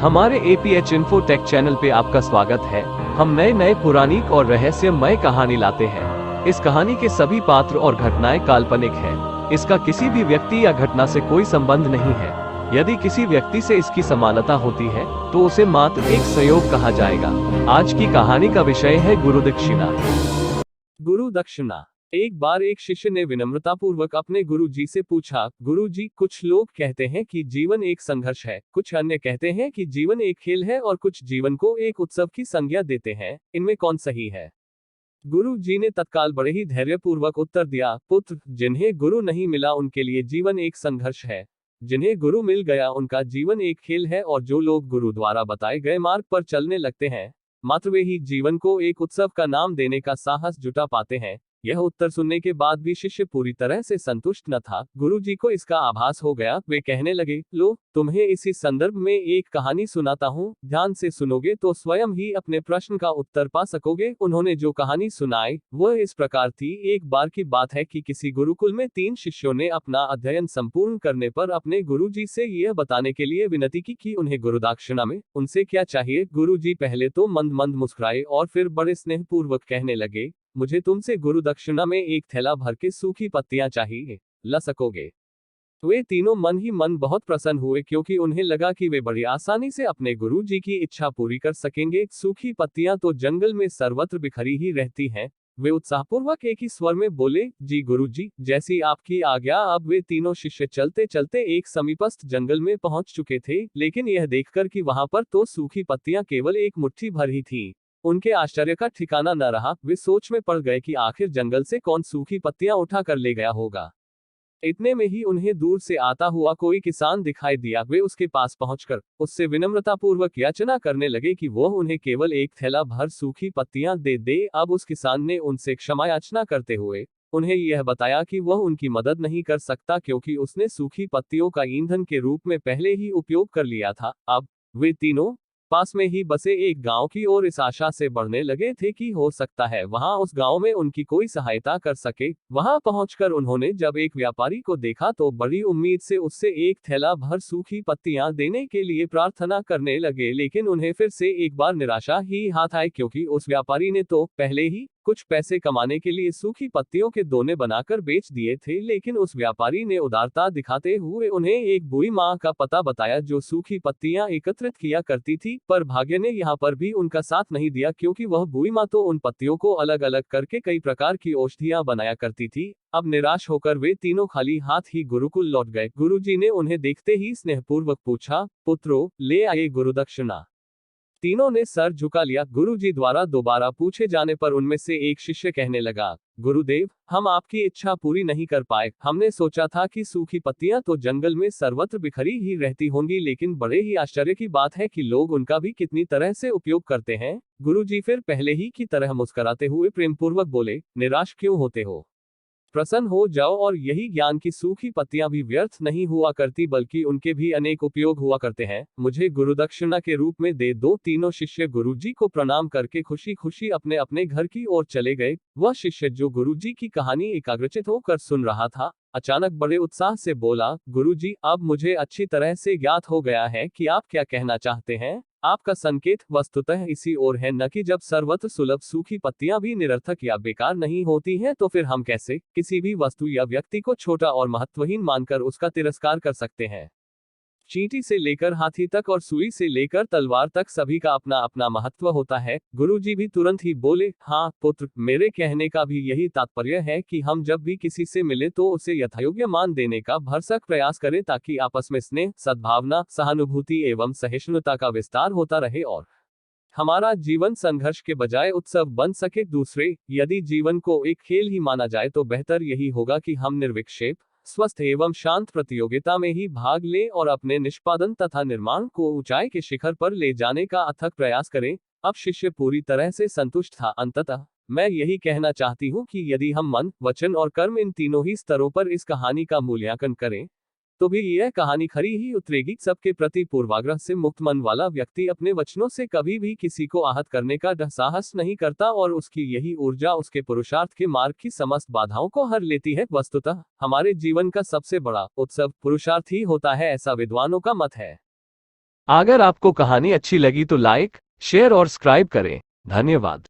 हमारे APH infotech channel पे आपका स्वागत है। हम नए नए पौराणिक और रहस्यमय कहानी लाते हैं। इस कहानी के सभी पात्र और घटनाएं काल्पनिक हैं। इसका किसी भी व्यक्ति या घटना से कोई संबंध नहीं है। यदि किसी व्यक्ति से इसकी समानता होती है तो उसे मात्र एक संयोग कहा जाएगा। आज की कहानी का विषय है गुरु दक्षिणा। गुरु दक्षिणा। एक बार एक शिष्य ने विनम्रतापूर्वक अपने गुरु जी से पूछा, गुरु जी, कुछ लोग कहते हैं कि जीवन एक संघर्ष है, कुछ अन्य कहते हैं कि जीवन एक खेल है और कुछ जीवन को एक उत्सव की संज्ञा देते हैं, इनमें कौन सही है? गुरु जी ने तत्काल बड़े ही धैर्यपूर्वक उत्तर दिया, पुत्र, जिन्हें गुरु नहीं मिला उनके लिए जीवन एक संघर्ष है, जिन्हें गुरु मिल गया उनका जीवन एक खेल है, और जो लोग गुरु द्वारा बताए गए मार्ग पर चलने लगते हैं, मात्र वे ही जीवन को एक उत्सव का नाम देने का साहस जुटा पाते हैं। यह उत्तर सुनने के बाद भी शिष्य पूरी तरह से संतुष्ट न था। गुरु जी को इसका आभास हो गया। वे कहने लगे, लो, तुम्हें इसी संदर्भ में एक कहानी सुनाता हूँ, ध्यान से सुनोगे तो स्वयं ही अपने प्रश्न का उत्तर पा सकोगे। उन्होंने जो कहानी सुनाई वह इस प्रकार थी। एक बार की बात है कि किसी गुरुकुल में 3 शिष्यों ने अपना अध्ययन संपूर्ण करने पर अपने गुरु जी से यह बताने के लिए विनती की कि उन्हें गुरुदक्षिणा में उनसे क्या चाहिए। गुरु जी पहले तो मंद मंद मुस्कुराए और फिर बड़े स्नेहपूर्वक कहने लगे, मुझे तुमसे गुरु दक्षिणा में एक थैला भर के सूखी पत्तियां चाहिए, ला सकोगे? वे तीनों मन ही मन बहुत प्रसन्न हुए, क्योंकि उन्हें लगा कि वे बड़ी आसानी से अपने गुरु जी की इच्छा पूरी कर सकेंगे। सूखी पत्तियां तो जंगल में सर्वत्र बिखरी ही रहती हैं। वे उत्साहपूर्वक एक ही स्वर में बोले, जी गुरु जी, जैसी आपकी आज्ञा। अब वे तीनों शिष्य चलते चलते एक समीपस्थ जंगल में पहुंच चुके थे, लेकिन यह देखकर कि वहां पर तो सूखी पत्तियां केवल एक मुट्ठी भर ही थी, उनके आश्चर्य का ठिकाना न रहा। वे सोच में पड़ गए कि आखिर जंगल से कौन सूखी पत्तियां उठा कर ले गया होगा। इतने में ही उन्हें दूर से आता हुआ कोई किसान दिखाई दिया। वे उसके पास पहुंचकर उससे विनम्रतापूर्वक याचना करने लगे कि वह उन्हें केवल एक थैला भर सूखी पत्तियां दे दे। अब उस किसान ने उनसे क्षमा याचना करते हुए उन्हें यह बताया कि वह उनकी मदद नहीं कर सकता, क्योंकि उसने सूखी पत्तियों का ईंधन के रूप में पहले ही उपयोग कर लिया था। अब वे तीनों पास में ही बसे एक गांव की ओर इस आशा से बढ़ने लगे थे कि हो सकता है वहां उस गांव में उनकी कोई सहायता कर सके। वहां पहुंचकर उन्होंने जब एक व्यापारी को देखा तो बड़ी उम्मीद से उससे एक थैला भर सूखी पत्तियां देने के लिए प्रार्थना करने लगे, लेकिन उन्हें फिर से एक बार निराशा ही हाथ आई, क्योंकि उस व्यापारी ने तो पहले ही कुछ पैसे कमाने के लिए सूखी पत्तियों के दोने बनाकर बेच दिए थे। लेकिन उस व्यापारी ने उदारता दिखाते हुए उन्हें एक बूढ़ी माँ का पता बताया जो सूखी पत्तियां एकत्रित किया करती थी। पर भाग्य ने यहाँ पर भी उनका साथ नहीं दिया, क्योंकि वह बूढ़ी माँ तो उन पत्तियों को अलग अलग करके कई प्रकार की औषधियां बनाया करती थी। अब निराश होकर वे तीनों खाली हाथ ही गुरुकुल लौट गए। गुरुजी ने उन्हें देखते ही स्नेहपूर्वक पूछा, पुत्रो, ले आए गुरुदक्षिणा? तीनों ने सर झुका लिया। गुरुजी द्वारा दोबारा पूछे जाने पर उनमें से एक शिष्य कहने लगा, गुरुदेव, हम आपकी इच्छा पूरी नहीं कर पाए। हमने सोचा था कि सूखी पत्तियां तो जंगल में सर्वत्र बिखरी ही रहती होंगी, लेकिन बड़े ही आश्चर्य की बात है कि लोग उनका भी कितनी तरह से उपयोग करते हैं। गुरुजी फिर पहले ही की तरह मुस्कुराते हुए प्रेमपूर्वक बोले, निराश क्यों होते हो? प्रसन्न हो जाओ, और यही ज्ञान की सूखी पत्तियां भी व्यर्थ नहीं हुआ करती, बल्कि उनके भी अनेक उपयोग हुआ करते हैं। मुझे गुरुदक्षिणा के रूप में दे दो। तीनों शिष्य गुरुजी को प्रणाम करके खुशी खुशी अपने अपने घर की ओर चले गए। वह शिष्य जो गुरुजी की कहानी एकाग्रचित होकर सुन रहा था, अचानक बड़े उत्साह से बोला, गुरुजी, अब मुझे अच्छी तरह से ज्ञात हो गया है कि आप क्या कहना चाहते हैं। आपका संकेत वस्तुतः इसी ओर है, न कि जब सर्वत्र सुलभ सूखी पत्तियां भी निरर्थक या बेकार नहीं होती हैं, तो फिर हम कैसे किसी भी वस्तु या व्यक्ति को छोटा और महत्वहीन मानकर उसका तिरस्कार कर सकते हैं। चींटी से लेकर हाथी तक और सुई से लेकर तलवार तक सभी का अपना अपना महत्व होता है। गुरुजी भी तुरंत ही बोले, हाँ पुत्र, मेरे कहने का भी यही तात्पर्य है कि हम जब भी किसी से मिले तो उसे यथायोग्य मान देने का भरसक प्रयास करें, ताकि आपस में स्नेह, सद्भावना, सहानुभूति एवं सहिष्णुता का विस्तार होता रहे और हमारा जीवन संघर्ष के बजाय उत्सव बन सके। दूसरे, यदि जीवन को एक खेल ही माना जाए तो बेहतर यही होगा कि हम निर्विक्षेप, स्वस्थ एवं शांत प्रतियोगिता में ही भाग लें और अपने निष्पादन तथा निर्माण को ऊंचाई के शिखर पर ले जाने का अथक प्रयास करें। अब शिष्य पूरी तरह से संतुष्ट था। अंततः मैं यही कहना चाहती हूँ कि यदि हम मन, वचन और कर्म इन तीनों ही स्तरों पर इस कहानी का मूल्यांकन करें तो भी यह कहानी खरी ही उतरेगी। सबके प्रति पूर्वाग्रह से मुक्त मन वाला व्यक्ति अपने वचनों से कभी भी किसी को आहत करने का साहस नहीं करता, और उसकी यही ऊर्जा उसके पुरुषार्थ के मार्ग की समस्त बाधाओं को हर लेती है। वस्तुतः हमारे जीवन का सबसे बड़ा उत्सव पुरुषार्थ ही होता है, ऐसा विद्वानों का मत है। अगर आपको कहानी अच्छी लगी तो लाइक, शेयर और सब्सक्राइब करें। धन्यवाद।